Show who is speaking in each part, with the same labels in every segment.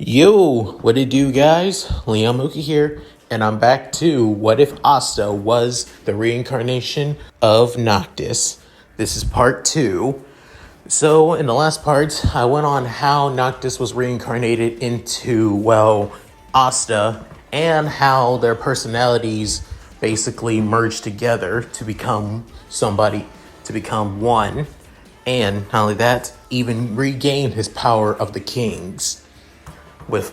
Speaker 1: Yo, what it do, guys? Mooky here, and I'm back to what if Asta was the reincarnation of Noctis. This is part 2. So, in the last part, I went on how Noctis was reincarnated into, Asta, and how their personalities basically merged together to become one, and not only that, even regain his power of the kings. With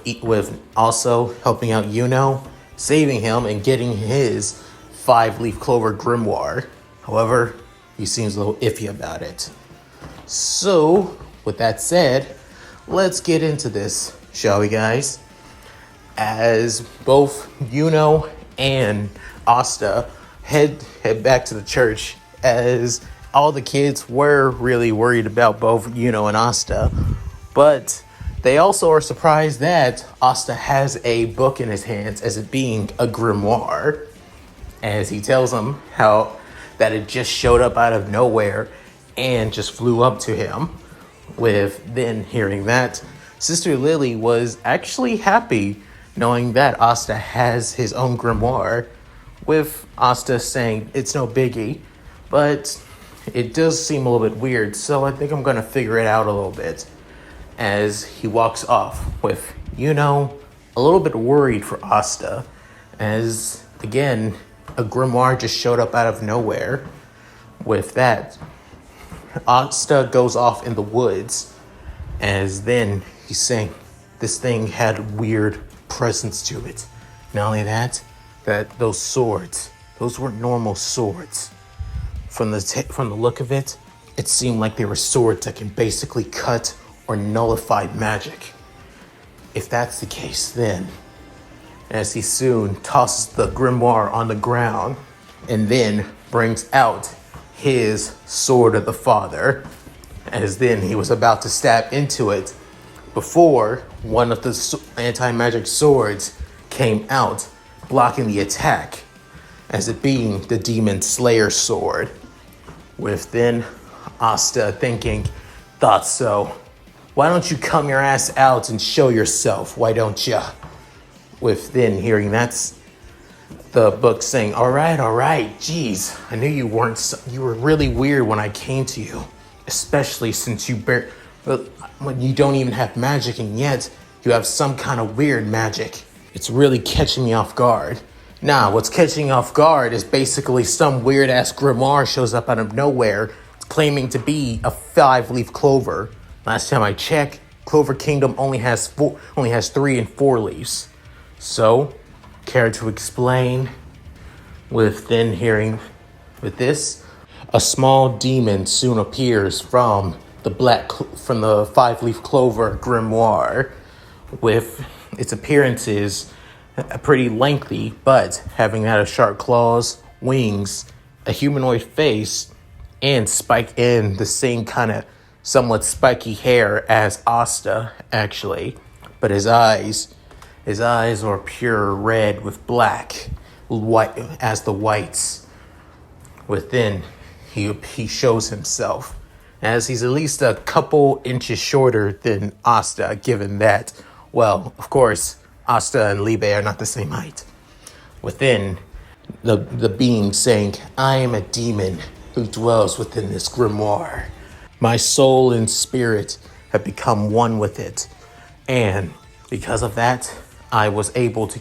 Speaker 1: also helping out Yuno, saving him, and getting his 5-leaf Clover Grimoire. However, he seems a little iffy about it. So, with that said, let's get into this, shall we, guys? As both Yuno and Asta head back to the church, as all the kids were really worried about both Yuno and Asta, but they also are surprised that Asta has a book in his hands, as it being a grimoire, as he tells them how that it just showed up out of nowhere and just flew up to him. With then hearing that, Sister Lily was actually happy knowing that Asta has his own grimoire, with Asta saying it's no biggie, but it does seem a little bit weird, so I think I'm going to figure it out a little bit. As he walks off with Yuno a little bit worried for Asta, as again a grimoire just showed up out of nowhere. With that, Asta goes off in the woods, as then he's saying this thing had weird presence to it. Not only that, that those swords, those weren't normal swords. From the look of it, it seemed like they were swords that can basically cut or nullified magic. If that's the case, then, as he soon tosses the grimoire on the ground and then brings out his sword of the father, as then he was about to stab into it before one of the anti-magic swords came out, blocking the attack, as it being the demon slayer sword. With then Asta thinking, thought so. Why don't you come your ass out and show yourself? Why don't ya? With then hearing that's the book saying, all right, geez, I knew you were really weird when I came to you, especially since when you don't even have magic, and yet you have some kind of weird magic. It's really catching me off guard. Nah, what's catching me off guard is basically some weird ass grimoire shows up out of nowhere, claiming to be a 5-leaf clover. Last time I checked, Clover Kingdom only has 3 and 4 leaves. So, care to explain? With then hearing with this, a small demon soon appears from the 5-leaf Clover Grimoire. With its appearances pretty lengthy, but having had a sharp claws, wings, a humanoid face, and the same kind of somewhat spiky hair as Asta, actually. But his eyes are pure red with black, white as the whites. Within, he shows himself, as he's at least a couple inches shorter than Asta, given that, of course, Asta and Liebe are not the same height. Within, the being saying, I am a demon who dwells within this grimoire. My soul and spirit have become one with it. And because of that, I'm able to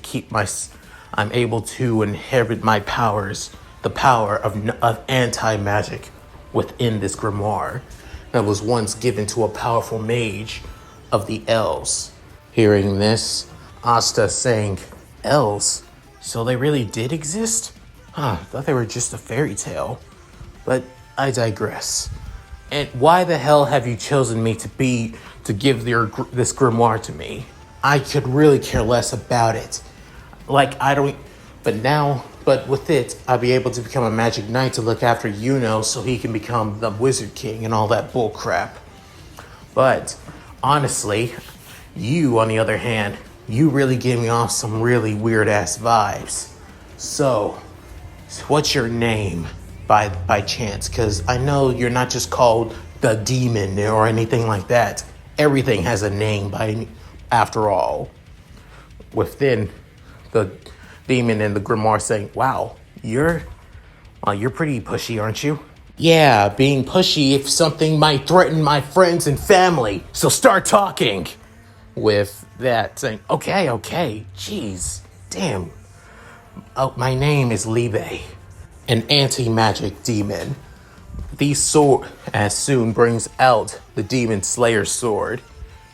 Speaker 1: inherit my powers, the power of anti-magic within this grimoire that was once given to a powerful mage of the elves. Hearing this, Asta saying, elves? So they really did exist? I thought they were just a fairy tale. But I digress. And why the hell have you chosen me to give this grimoire to me? I could really care less about it. But with it, I'll be able to become a magic knight to look after Yuno so he can become the wizard king and all that bull crap. But honestly, you, on the other hand, you really give me off some really weird ass vibes. So, what's your name? By chance, because I know you're not just called the demon or anything like that. Everything has a name after all. Within the demon and the Grimoire saying, wow, you're pretty pushy, aren't you? Yeah, being pushy if something might threaten my friends and family, so start talking. With that saying, okay, jeez, damn. Oh, my name is Liebe, an anti-magic demon. The sword as soon brings out the demon slayer's sword,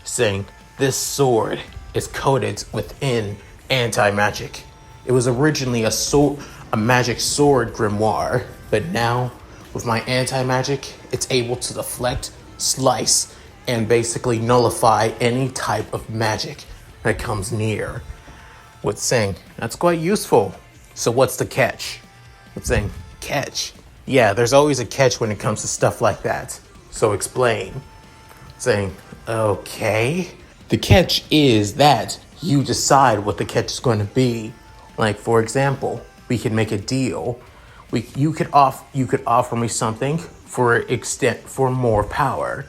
Speaker 1: saying, this sword is coated within anti-magic. It was originally a magic sword grimoire, but now with my anti-magic, it's able to deflect, slice, and basically nullify any type of magic that comes near. With saying, that's quite useful. So what's the catch? With saying, catch? Yeah, there's always a catch when it comes to stuff like that. So explain. Saying, okay. The catch is that you decide what the catch is going to be. Like, for example, we can make a deal. You could offer me something for more power.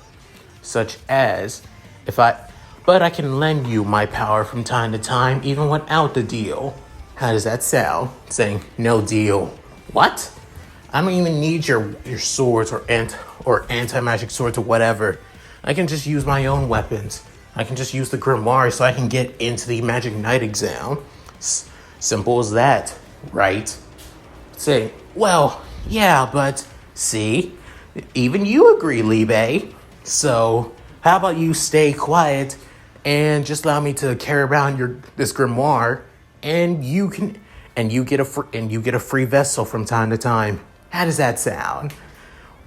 Speaker 1: Such as, but I can lend you my power from time to time, even without the deal. How does that sound? Saying, no deal. What? I don't even need your swords or anti-magic swords or whatever. I can just use my own weapons. I can just use the Grimoire so I can get into the Magic Knight exam. Simple as that, right? Say, well, yeah, but see, even you agree, Liebe. So, how about you stay quiet and just allow me to carry around this grimoire, and you get a free vessel from time to time. How does that sound?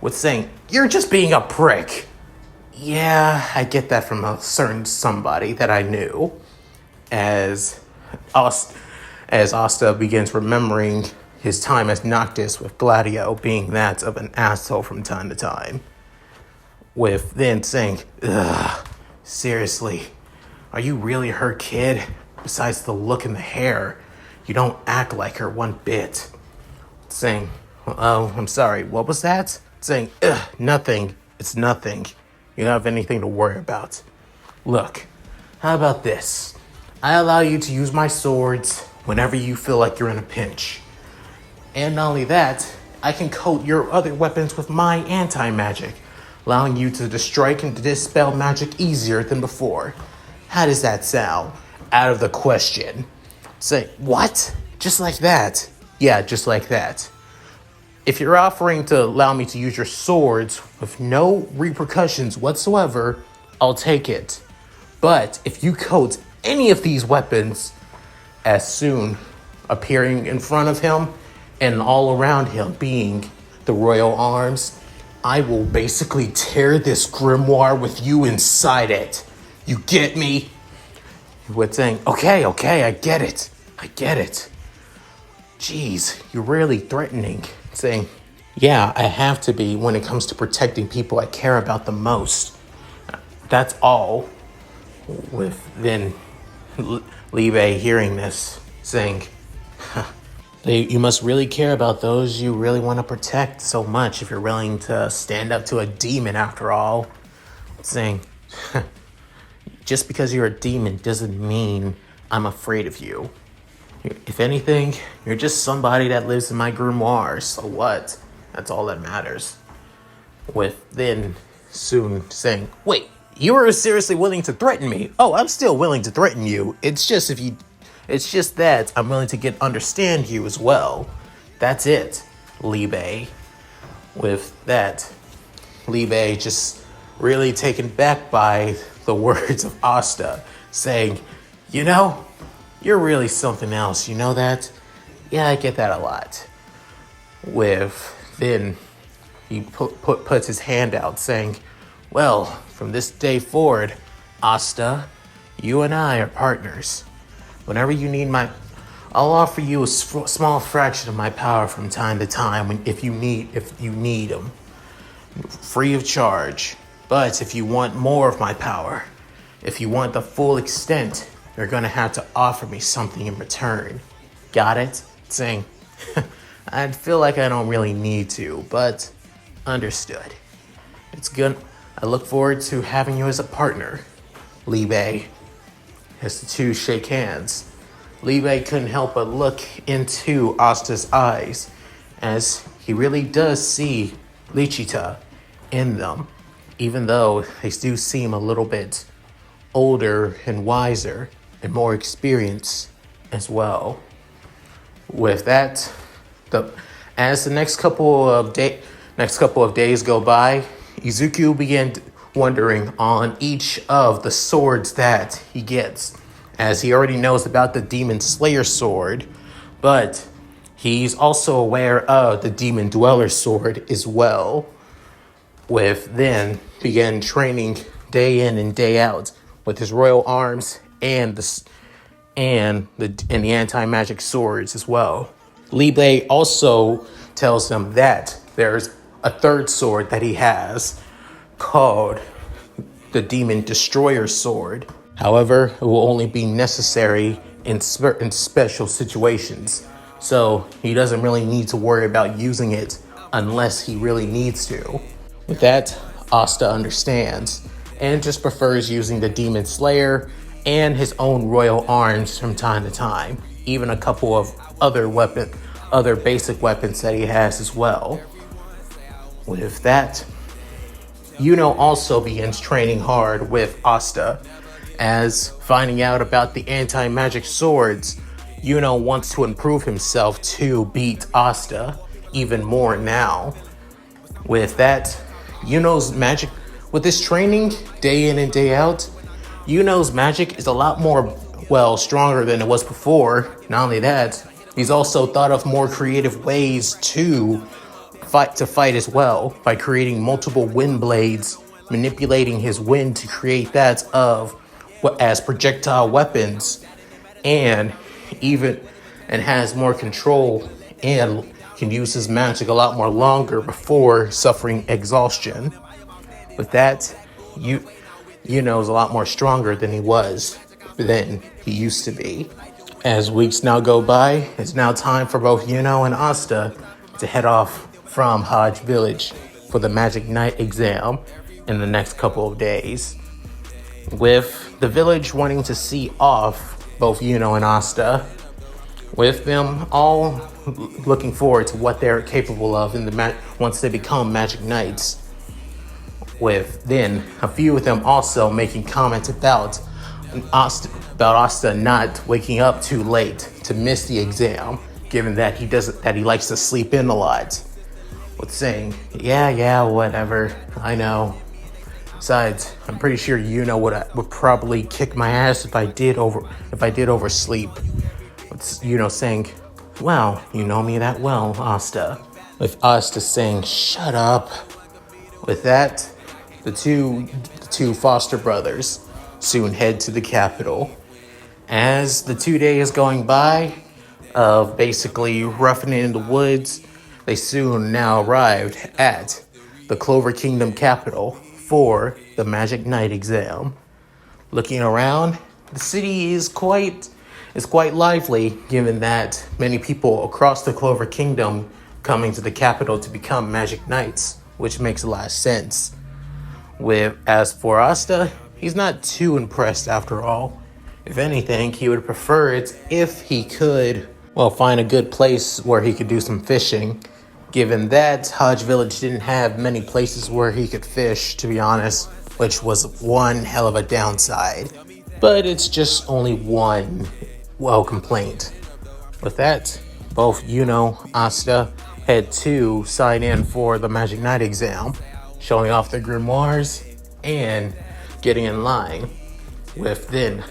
Speaker 1: With saying, you're just being a prick. Yeah, I get that from a certain somebody that I knew. As Asta begins remembering his time as Noctis with Gladio being that of an asshole from time to time. With then saying, ugh, seriously, are you really her kid? Besides the look and the hair, you don't act like her one bit. Saying, oh, I'm sorry, what was that? Saying, ugh, nothing, it's nothing. You don't have anything to worry about. Look, how about this? I allow you to use my swords whenever you feel like you're in a pinch. And not only that, I can coat your other weapons with my anti-magic, allowing you to destroy and dispel magic easier than before. How does that sound? Out of the question. Say, what? Just like that? Yeah, just like that. If you're offering to allow me to use your swords with no repercussions whatsoever, I'll take it. But if you coat any of these weapons as soon appearing in front of him and all around him being the royal arms, I will basically tear this grimoire with you inside it. You get me? With saying, okay, I get it. Jeez, you're really threatening. Saying, yeah, I have to be when it comes to protecting people I care about the most. That's all. With then Liebe hearing this, saying, you must really care about those you really want to protect so much if you're willing to stand up to a demon after all. Saying, just because you're a demon doesn't mean I'm afraid of you. If anything, you're just somebody that lives in my grimoire, so what? That's all that matters. With then soon saying, wait, you were seriously willing to threaten me? Oh, I'm still willing to threaten you. It's just that I'm willing to understand you as well. That's it, Liebe. With that, Liebe just really taken back by the words of Asta, saying, you know, you're really something else, you know that? Yeah, I get that a lot. With then he puts his hand out, saying, well, from this day forward, Asta, you and I are partners. Whenever you need I'll offer you a small fraction of my power from time to time if you need them, free of charge. But if you want more of my power, if you want the full extent, you're gonna have to offer me something in return. Got it? Saying, I feel like I don't really need to, but understood. It's good. I look forward to having you as a partner, Liebe. as the two shake hands. Liebe couldn't help but look into Asta's eyes, as he really does see Lichita in them, even though they do seem a little bit older and wiser and more experienced as well. With that, as the next couple of days go by, Izuku began wondering on each of the swords that he gets, as he already knows about the Demon Slayer sword, but he's also aware of the Demon Dweller sword as well. Then began training day in and day out with his royal arms and the anti-magic swords as well. Liebe also tells him that there's a third sword that he has called the Demon Destroyer sword. However, it will only be necessary in special situations, so he doesn't really need to worry about using it unless he really needs to. With that, Asta understands and just prefers using the Demon Slayer and his own royal arms from time to time, even a couple of other basic weapons that he has as well. With that, Yuno also begins training hard with Asta, as finding out about the anti-magic swords, Yuno wants to improve himself to beat Asta even more now. With that, Yuno's magic, with this training day in and day out, Yuno's magic is a lot more, stronger than it was before. Not only that, he's also thought of more creative ways to fight as well, by creating multiple wind blades, manipulating his wind to create that as projectile weapons, and has more control and can use his magic a lot more longer before suffering exhaustion. With that, Yuno's a lot more stronger than he used to be. As weeks now go by, it's now time for both Yuno and Asta to head off from Hodge Village for the Magic Knight exam in the next couple of days, with the village wanting to see off both Yuno and Asta, with them all looking forward to what they're capable of once they become Magic Knights, with then a few of them also making comments about Asta not waking up too late to miss the exam, given that he likes to sleep in a lot, with saying, yeah, whatever, I know. Besides, I'm pretty sure Yuno would probably kick my ass if I did oversleep. With Yuno saying, well, you know me that well, Asta. With Asta saying, shut up. With that, the two foster brothers soon head to the capital. As the 2 days going by of basically roughing it in the woods, they soon now arrived at the Clover Kingdom capital for the Magic Knight exam. Looking around, the city is quite lively, given that many people across the Clover Kingdom coming to the capital to become Magic Knights, which makes a lot of sense. As for Asta, he's not too impressed after all. If anything, he would prefer it if he could, find a good place where he could do some fishing, given that Hodge Village didn't have many places where he could fish, to be honest, which was one hell of a downside. But it's just only one, complaint. With that, both Yuno, Asta head to sign in for the Magic Knight exam, showing off their grimoires and getting in line. With then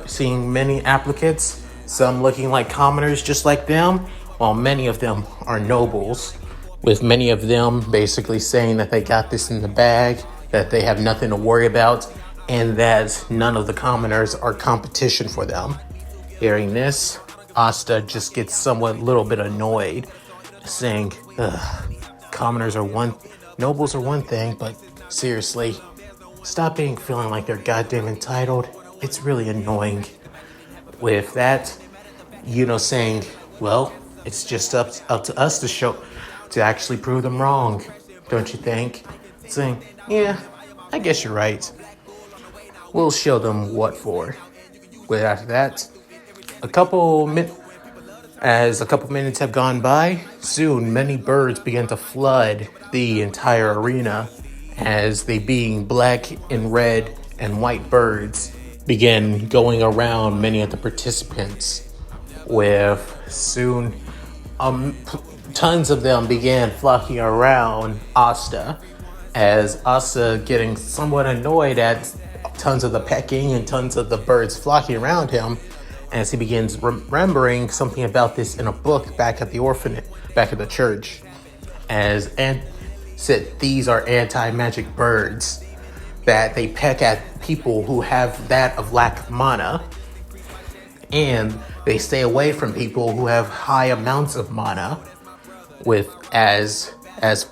Speaker 1: seeing many applicants, some looking like commoners just like them, while many of them are nobles, with many of them basically saying that they got this in the bag, that they have nothing to worry about, and that none of the commoners are competition for them. Hearing this, Asta just gets little bit annoyed, saying, nobles are one thing, but seriously, stop feeling like they're goddamn entitled. It's really annoying. With that, saying, it's just up to us to actually prove them wrong, don't you think? Saying, yeah, I guess you're right. We'll show them what for. With after that, a couple min- as a couple minutes have gone by, soon many birds begin to flood the entire arena as they being black and red and white birds begin going around many of the participants with soon tons of them began flocking around Asta as Asta getting somewhat annoyed at tons of the pecking and tons of the birds flocking around him as he begins remembering something about this in a book back at the orphanage, back at the church, as said these are anti-magic birds that they peck at people who have that of lack of mana, and they stay away from people who have high amounts of mana. With as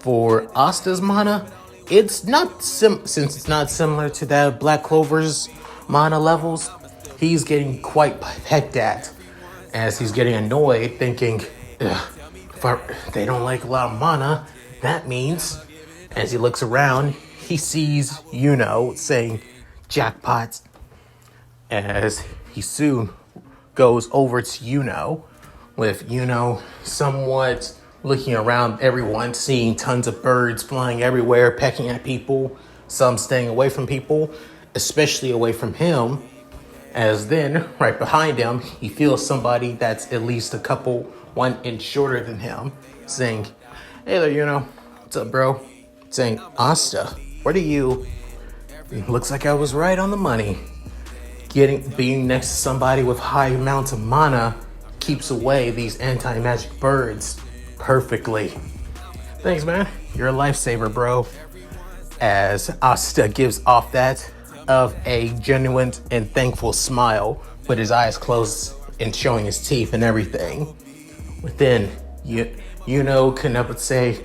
Speaker 1: for Asta's mana, it's not since it's not similar to that of Black Clover's mana levels. He's getting quite pecked at as he's getting annoyed, thinking, if they don't like a lot of mana, that means, as he looks around, he sees Yuno saying, jackpot, as he soon goes over to Yuno, with Yuno somewhat looking around everyone, seeing tons of birds flying everywhere, pecking at people, some staying away from people, especially away from him. As then, right behind him, he feels somebody that's at least a couple 1 inch shorter than him, saying, hey there, Yuno, what's up, bro? Saying, Asta, what are you? It looks like I was right on the money. Being next to somebody with high amounts of mana keeps away these anti-magic birds perfectly. Thanks, man. You're a lifesaver, bro. As Asta gives off that of a genuine and thankful smile, with his eyes closed and showing his teeth and everything. Within, Yuno couldn't help but say,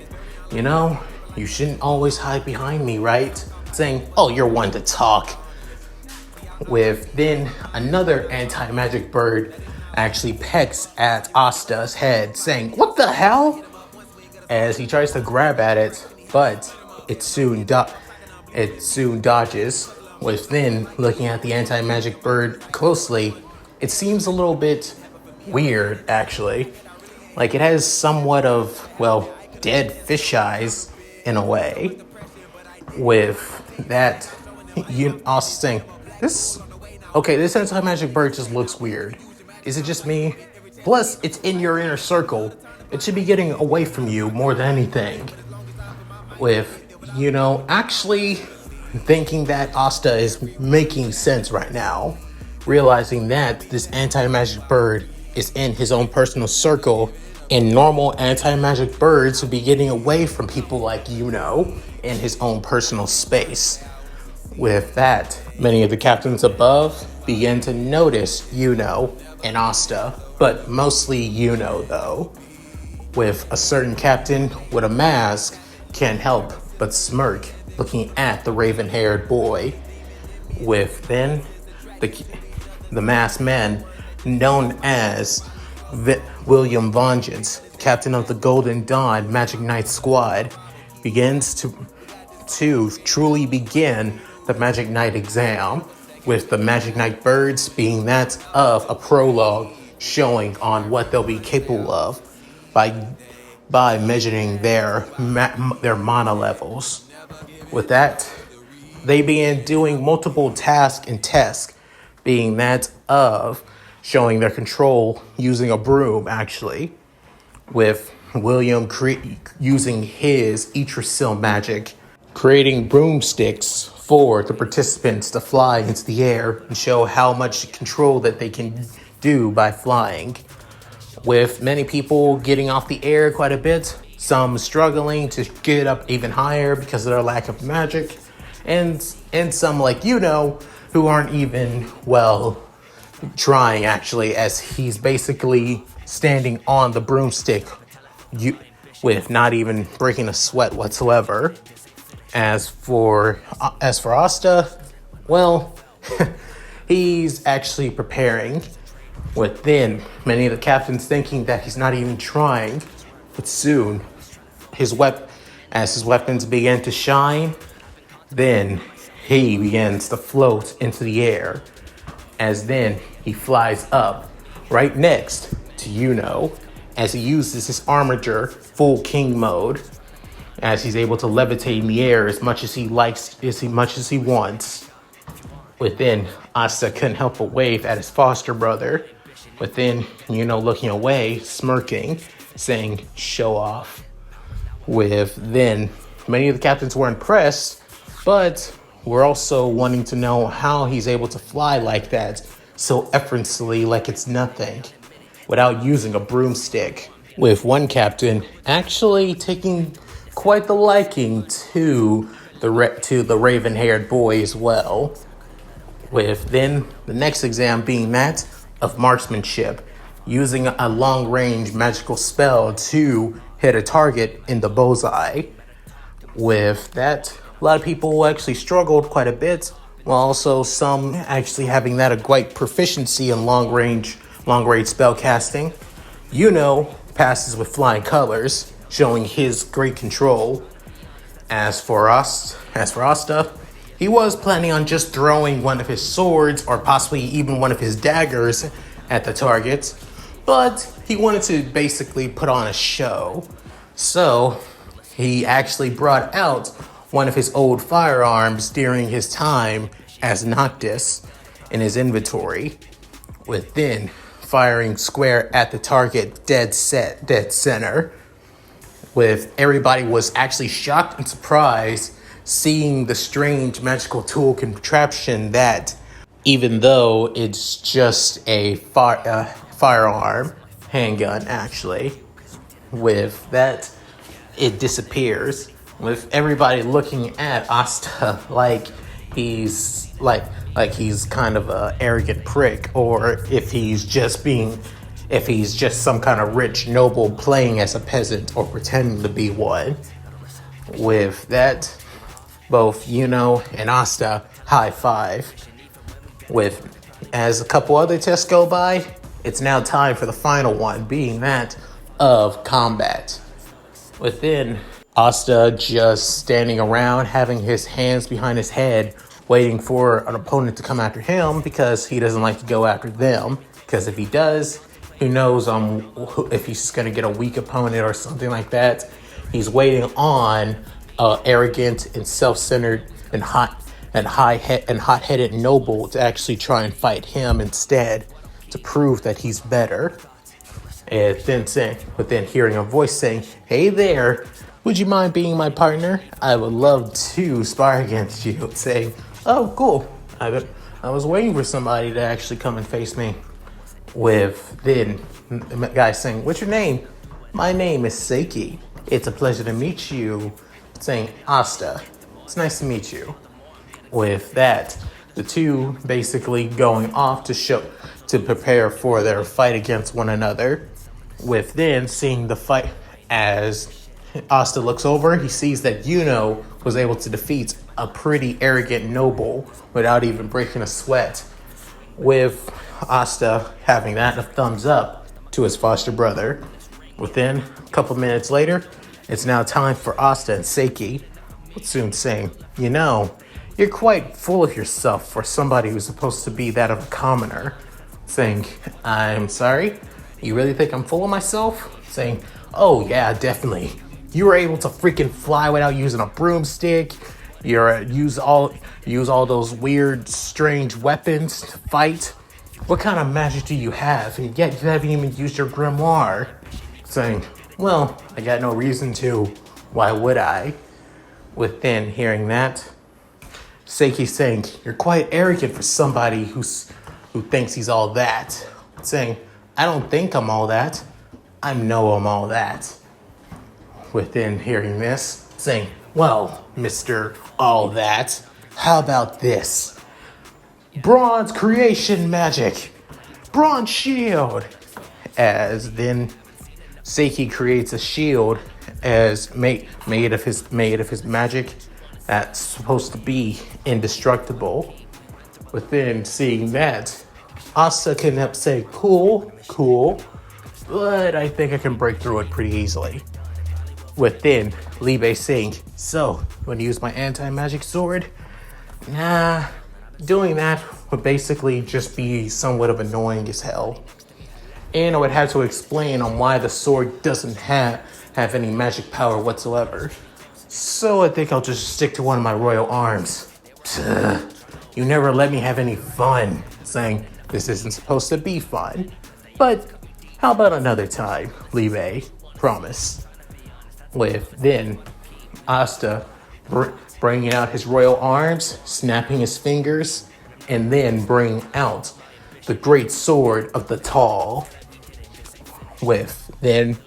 Speaker 1: you shouldn't always hide behind me, right? Saying, oh, you're one to talk. With then another anti-magic bird actually pecks at Asta's head, saying, what the hell? As he tries to grab at it, but it soon dodges. With then looking at the anti-magic bird closely, it seems a little bit weird, actually. Like it has somewhat of, dead fish eyes in a way. With that, also saying, this anti-magic bird just looks weird. Is it just me? Plus, it's in your inner circle. It should be getting away from you more than anything. With, actually thinking that Asta is making sense right now, realizing that this anti-magic bird is in his own personal circle, and normal anti-magic birds would be getting away from people like Yuno in his own personal space. With that, many of the captains above begin to notice Yuno and Asta, but mostly Yuno though. With a certain captain with a mask can't help but smirk, looking at the raven-haired boy. With then the masked man known as William Vengeance, captain of the Golden Dawn Magic Knight Squad, begins to truly begin the Magic Knight exam, with the Magic Knight birds being that of a prologue showing on what they'll be capable of by measuring their mana levels. With that, they began doing multiple tasks and tests, being that of showing their control using a broom, actually, with William using his Yggdrasil magic, creating broomsticks for the participants to fly into the air and show how much control that they can do by flying. With many people getting off the air quite a bit, some struggling to get up even higher because of their lack of magic, and some like who aren't even, trying actually, as he's basically standing on the broomstick with not even breaking a sweat whatsoever. As for Asta, he's actually preparing, with then many of the captains thinking that he's not even trying, but soon as his weapons begin to shine, then he begins to float into the air, as then he flies up right next to Yuno as he uses his armature full king mode, as he's able to levitate in the air as much as he likes, as much as he wants. Within, Asta couldn't help but wave at his foster brother. Within, Yuno looking away, smirking, saying, "Show off." With then, many of the captains were impressed, but were also wanting to know how he's able to fly like that, so effortlessly, like it's nothing, without using a broomstick. With one captain actually taking quite the liking to the raven-haired boy as well. With then the next exam being that of marksmanship, using a long-range magical spell to hit a target in the bullseye. With that, a lot of people actually struggled quite a bit, while also some actually having that a great proficiency in long-range spell casting. Yuno passes with flying colors, showing his great control. As for Asta, he was planning on just throwing one of his swords or possibly even one of his daggers at the target, but he wanted to basically put on a show. So he actually brought out one of his old firearms during his time as Noctis in his inventory, within firing square at the target dead center. With everybody was actually shocked and surprised seeing the strange magical tool contraption that, even though it's just a firearm, handgun actually, with that, it disappears. With everybody looking at Asta like he's kind of a arrogant prick, or if he's just some kind of rich noble playing as a peasant or pretending to be one. With that, both Yuno and Asta high five. With as a couple other tests go by, it's now time for the final one, being that of combat. Within, Asta just standing around, having his hands behind his head, waiting for an opponent to come after him because he doesn't like to go after them. Because if he does, who knows if he's going to get a weak opponent or something like that. He's waiting on arrogant and self-centered and hot-headed noble to actually try and fight him instead, to prove that he's better. And then hearing a voice saying, "Hey there, would you mind being my partner? I would love to spar against you." Saying, "Oh, cool. I was waiting for somebody to actually come and face me." With then the guy saying, "What's your name?" "My name is Seiki. It's a pleasure to meet you." Saying, "Asta, it's nice to meet you." With that, the two basically going off to prepare for their fight against one another. With then seeing the fight, as Asta looks over, he sees that Yuno was able to defeat a pretty arrogant noble without even breaking a sweat. With Asta having that a thumbs up to his foster brother. Within a couple minutes later, it's now time for Asta and Seiki. Soon saying, "You're quite full of yourself for somebody who's supposed to be that of a commoner." Saying, "I'm sorry? You really think I'm full of myself?" Saying, "Oh yeah, definitely. You were able to freaking fly without using a broomstick. Use all those weird, strange weapons to fight. What kind of magic do you have? And yet you haven't even used your Grimoire." Saying, "Well, I got no reason to. Why would I?" Within hearing that, Seiki saying, "You're quite arrogant for somebody who thinks he's all that." Saying, "I don't think I'm all that. I know I'm all that." Within hearing this, saying, "Well, Mr. All That, how about this? Bronze creation magic. Bronze shield." As then Seiki creates a shield as made of his magic that's supposed to be indestructible. Within seeing that, Asta can help say, cool, but I think I can break through it pretty easily. Within, Liebe saying, "So, you want to use my anti-magic sword?" "Nah, doing that would basically just be somewhat of annoying as hell. And I would have to explain on why the sword doesn't have any magic power whatsoever. So I think I'll just stick to one of my royal arms. Psst, you never let me have any fun, saying this isn't supposed to be fun. But how about another time, Liebe? Promise. With then Asta bringing out his royal arms, snapping his fingers, and then bringing out the great sword of the tall. With then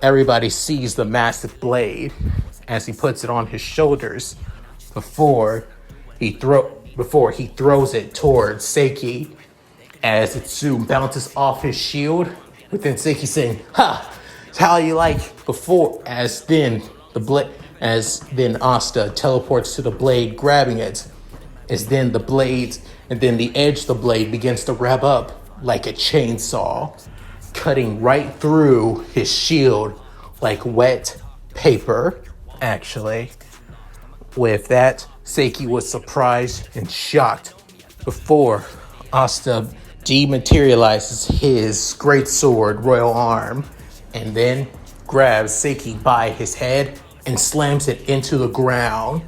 Speaker 1: everybody sees the massive blade as he puts it on his shoulders before he throws it towards Seiki, as it soon bounces off his shield, with then Seiki saying, "Ha! It's how you like before," as then Asta teleports to the blade, grabbing it, as then the blade, and then the edge of the blade begins to rev up like a chainsaw, cutting right through his shield like wet paper, actually. With that, Seiki was surprised and shocked before Asta dematerializes his great sword, royal arm, and then grabs Seiki by his head and slams it into the ground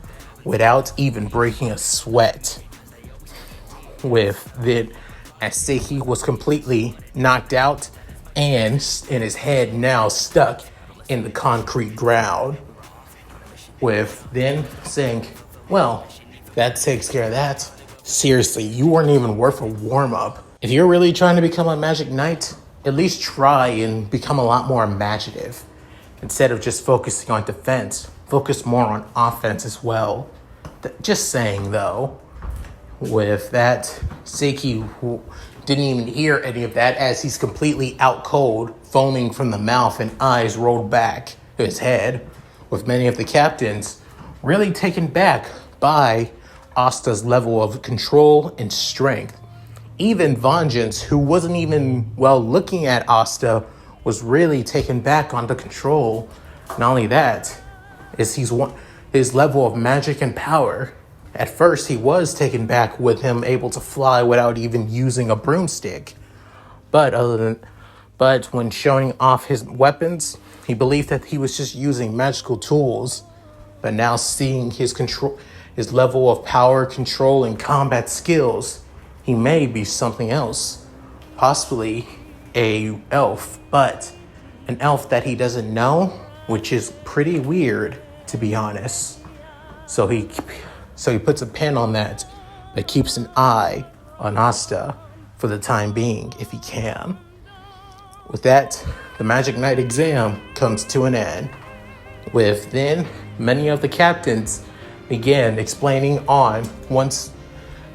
Speaker 1: without even breaking a sweat. With it, as Seiki was completely knocked out and his head now stuck in the concrete ground. With then saying, "Well, that takes care of that. Seriously, you weren't even worth a warm-up. If you're really trying to become a magic knight, at least try and become a lot more imaginative. Instead of just focusing on defense, focus more on offense as well." Just saying, though. With that, Seiki didn't even hear any of that, as he's completely out cold, foaming from the mouth and eyes rolled back to his head, with many of the captains really taken back by Asta's level of control and strength. Even Vengeance, who wasn't even, looking at Asta, was really taken back on the control. Not only that, his level of magic and power. At first, he was taken back with him able to fly without even using a broomstick. But when showing off his weapons, he believed that he was just using magical tools. But now seeing his level of power, control, and combat skills, he may be something else. Possibly an elf, but an elf that he doesn't know, which is pretty weird, to be honest. So he puts a pin on that, but keeps an eye on Asta for the time being, if he can. With that, the Magic Knight exam comes to an end. With then, many of the captains begin explaining on once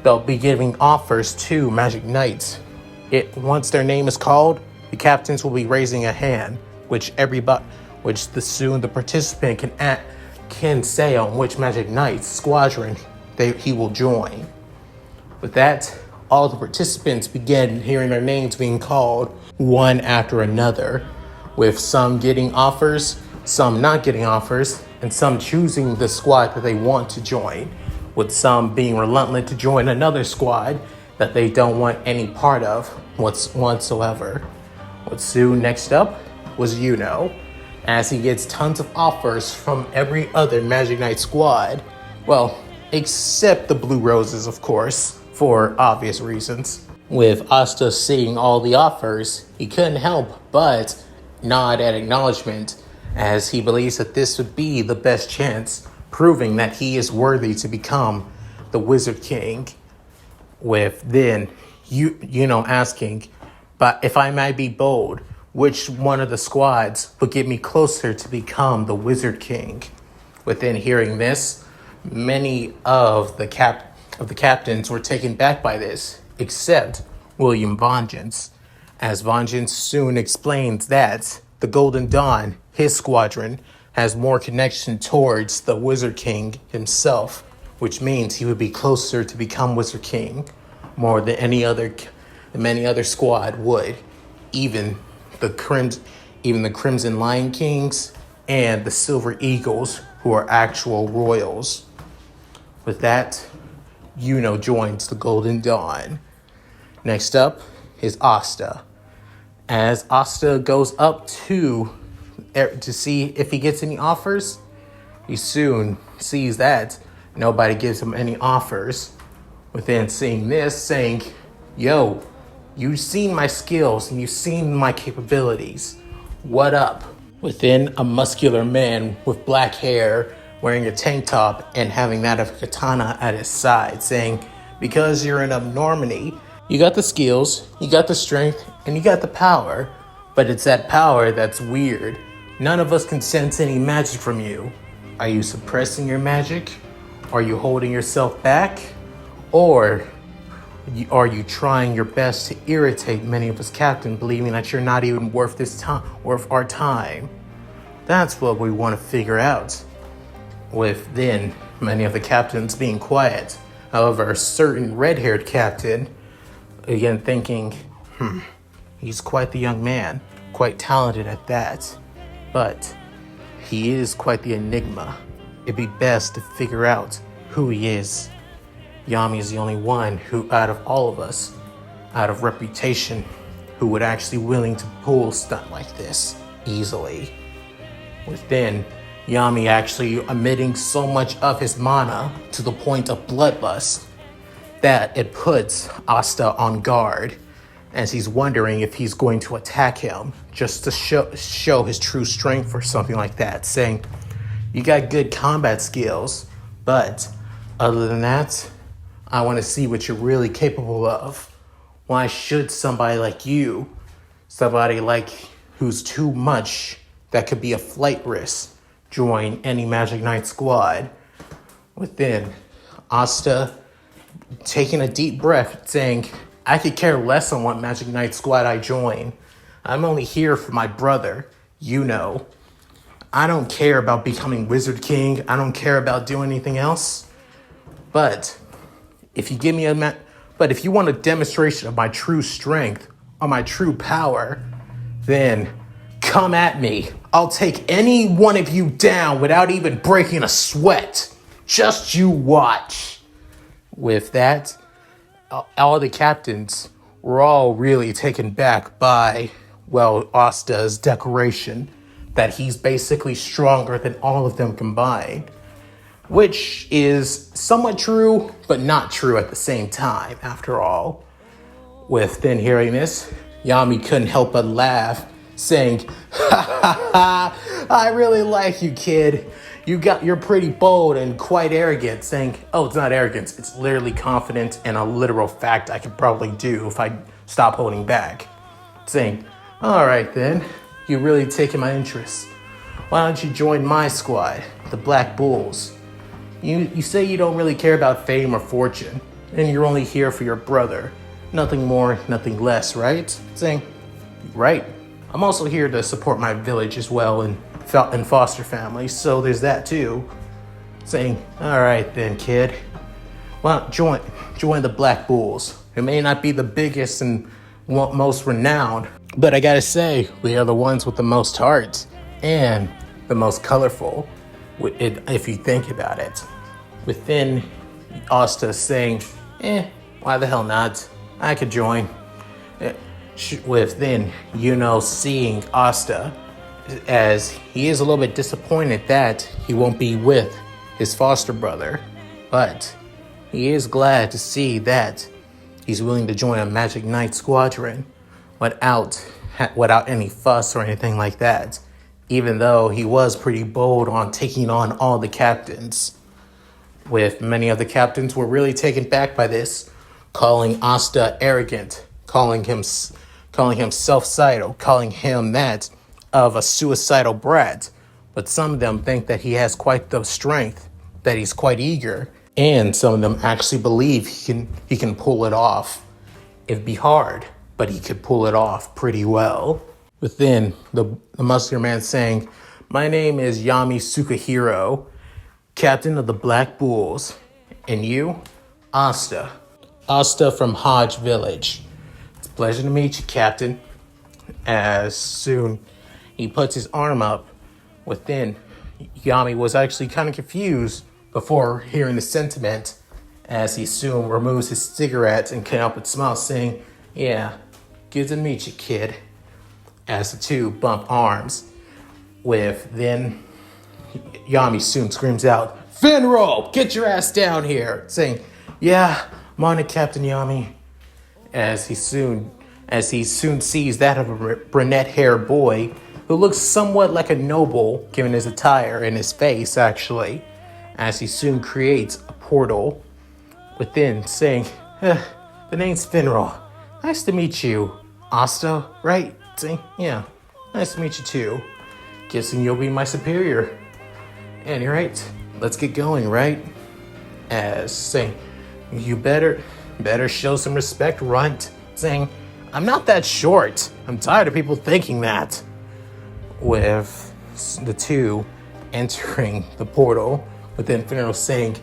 Speaker 1: they'll be giving offers to Magic Knights. Once their name is called, the captains will be raising a hand, the participant can say on which Magic Knight squadron he will join. With that, all the participants begin hearing their names being called one after another, with some getting offers, some not getting offers, and some choosing the squad that they want to join, with some being reluctant to join another squad that they don't want any part of whatsoever. What soon next up was Yuno, as he gets tons of offers from every other Magic Knight squad. Except the Blue Roses, of course, for obvious reasons. With Asta seeing all the offers, he couldn't help but nod at acknowledgement, as he believes that this would be the best chance, proving that he is worthy to become the Wizard King. With then, asking, "But if I might be bold, which one of the squads would get me closer to become the Wizard King?" Within hearing this, many of the captains were taken back by this, except William Vengeance, as Vengeance soon explains that the Golden Dawn, his squadron, has more connection towards the Wizard King himself, which means he would be closer to become Wizard King more than many other squad would, even the Crimson Lion Kings and the Silver Eagles, who are actual royals. With that, Yuno joins the Golden Dawn. Next up is Asta. As Asta goes up to see if he gets any offers, he soon sees that nobody gives him any offers. Within seeing this, saying, yo, you've seen my skills and you've seen my capabilities. What up? Within a muscular man with black hair, wearing a tank top and having that of a katana at his side, saying, because you're an abnormity, you got the skills, you got the strength, and you got the power, but it's that power that's weird. None of us can sense any magic from you. Are you suppressing your magic? Are you holding yourself back? Or are you trying your best to irritate many of us captains, believing that you're not even worth our time? That's what we want to figure out. With then many of the captains being quiet. However, a certain red-haired captain, again thinking, he's quite the young man, quite talented at that, but he is quite the enigma. It'd be best to figure out who he is. Yami is the only one who, out of all of us, out of reputation, who would actually willing to pull a stunt like this easily. Within, Yami actually emitting so much of his mana to the point of bloodlust that it puts Asta on guard as he's wondering if he's going to attack him just to show his true strength or something like that, saying, you got good combat skills, but other than that, I want to see what you're really capable of. Why should somebody like you, somebody like who's too much, that could be a flight risk, join any Magic Knight squad? Within, Asta taking a deep breath, saying, I could care less on what Magic Knight squad I join. I'm only here for my brother, Yuno. I don't care about becoming Wizard King. I don't care about doing anything else. But if you give me if you want a demonstration of my true strength or my true power, then come at me. I'll take any one of you down without even breaking a sweat. Just you watch. With that, all the captains were all really taken back by, Asta's declaration that he's basically stronger than all of them combined. Which is somewhat true, but not true at the same time, after all. With then hearing this, Yami couldn't help but laugh, saying, ha ha ha, I really like you, kid. You're pretty bold and quite arrogant, saying, oh, it's not arrogance, it's literally confident and a literal fact I could probably do if I stop holding back. Saying, all right then, you're really taking my interest. Why don't you join my squad, the Black Bulls? You say you don't really care about fame or fortune, and you're only here for your brother. Nothing more, nothing less, right? Saying, right. I'm also here to support my village as well and foster families, so there's that too. Saying, all right then, kid. Well, join the Black Bulls. It may not be the biggest and most renowned, but I gotta say, we are the ones with the most heart and the most colorful. If you think about it. Within, Asta saying, why the hell not? I could join. Within, seeing Asta, as he is a little bit disappointed that he won't be with his foster brother, but he is glad to see that he's willing to join a Magic Knight squadron without any fuss or anything like that. Even though he was pretty bold on taking on all the captains. With many of the captains were really taken back by this, calling Asta arrogant, calling him self-sided, calling him that of a suicidal brat. But some of them think that he has quite the strength, that he's quite eager, and some of them actually believe he can pull it off. It'd be hard, but he could pull it off pretty well. Within, the muscular man saying, my name is Yami Sukahiro, captain of the Black Bulls. And you? Asta. Asta from Hodge Village. It's a pleasure to meet you, Captain. As soon he puts his arm up, within, Yami was actually kind of confused before hearing the sentiment, as he soon removes his cigarette and can't help but smile, saying, "Yeah, good to meet you, kid." As the two bump arms, with then Yami soon screams out, "Finro, get your ass down here!" saying, "Yeah, I'm on it, Captain Yami." As he soon sees that of a brunette-haired boy who looks somewhat like a noble, given his attire and his face, actually, as he soon creates a portal within, saying, "The name's Finro. Nice to meet you. Asta, right?" Saying, "Yeah, nice to meet you too. Guessing you'll be my superior. And you're right, let's get going, right?" As saying, "You better show some respect, runt." Saying, "I'm not that short. I'm tired of people thinking that." With the two entering the portal, with Infinito saying,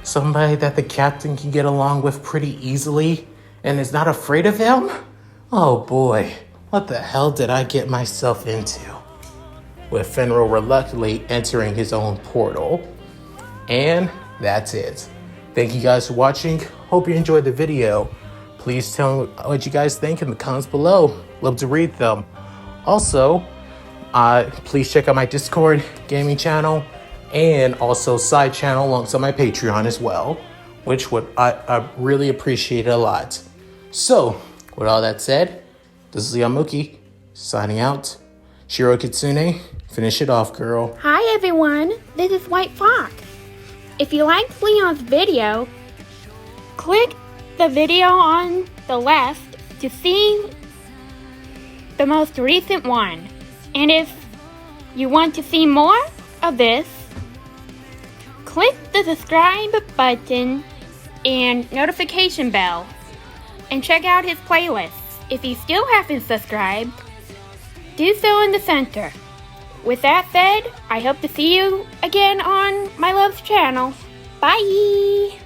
Speaker 1: "Somebody that the captain can get along with pretty easily and is not afraid of him? Oh boy, what the hell did I get myself into?" With Finro reluctantly entering his own portal. And that's it. Thank you guys for watching. Hope you enjoyed the video. Please tell me what you guys think in the comments below. Love to read them. Also, please check out my Discord gaming channel and also side channel alongside my Patreon as well, which I really appreciate a lot. So, with all that said, this is Mooky signing out. Shiro Kitsune, finish it off, girl.
Speaker 2: Hi everyone, this is White Fox. If you liked Leon's video, click the video on the left to see the most recent one. And if you want to see more of this, click the subscribe button and notification bell and check out his playlists. If you still haven't subscribed, do so in the center. With that said, I hope to see you again on my love's channel. Bye!